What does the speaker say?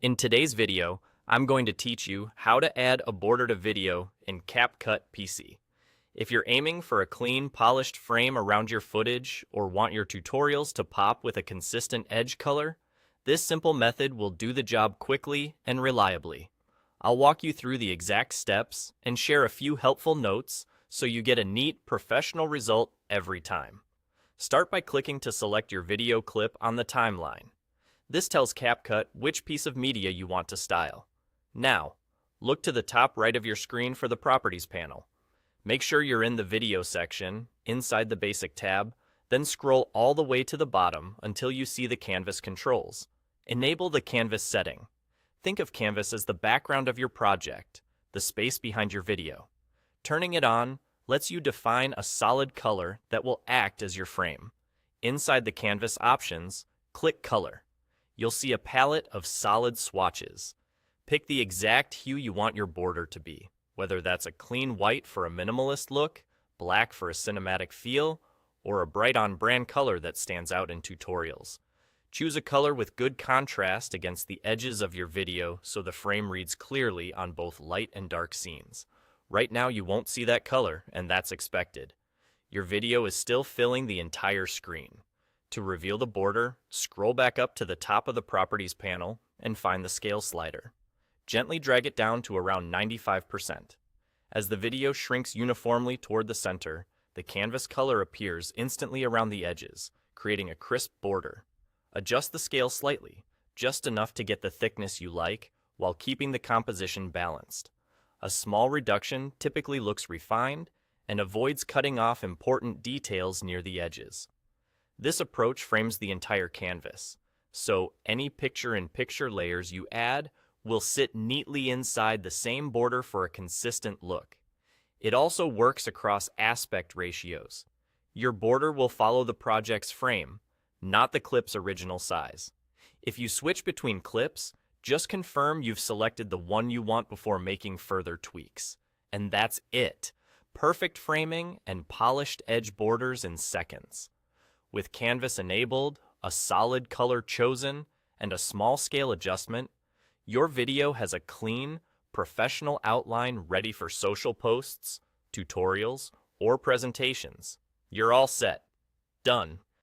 In today's video, I'm going to teach you how to add a border to video in CapCut PC. If you're aiming for a clean, polished frame around your footage or want your tutorials to pop with a consistent edge color, this simple method will do the job quickly and reliably. I'll walk you through the exact steps and share a few helpful notes so you get a neat, professional result every time. Start by clicking to select your video clip on the timeline. This tells CapCut which piece of media you want to style. Now, look to the top right of your screen for the Properties panel. Make sure you're in the Video section, inside the Basic tab, then scroll all the way to the bottom until you see the Canvas controls. Enable the Canvas setting. Think of Canvas as the background of your project, the space behind your video. Turning it on lets you define a solid color that will act as your frame. Inside the Canvas options, click Color. You'll see a palette of solid swatches. Pick the exact hue you want your border to be, whether that's a clean white for a minimalist look, black for a cinematic feel, or a bright on-brand color that stands out in tutorials. Choose a color with good contrast against the edges of your video so the frame reads clearly on both light and dark scenes. Right now you won't see that color, and that's expected. Your video is still filling the entire screen. To reveal the border, scroll back up to the top of the Properties panel and find the scale slider. Gently drag it down to around 95%. As the video shrinks uniformly toward the center, the canvas color appears instantly around the edges, creating a crisp border. Adjust the scale slightly, just enough to get the thickness you like, while keeping the composition balanced. A small reduction typically looks refined and avoids cutting off important details near the edges. This approach frames the entire canvas, so any picture-in-picture layers you add will sit neatly inside the same border for a consistent look. It also works across aspect ratios. Your border will follow the project's frame, not the clip's original size. If you switch between clips, just confirm you've selected the one you want before making further tweaks. And that's it. Perfect framing and polished edge borders in seconds. With Canvas enabled, a solid color chosen, and a small scale adjustment, your video has a clean, professional outline ready for social posts, tutorials, or presentations. You're all set. Done.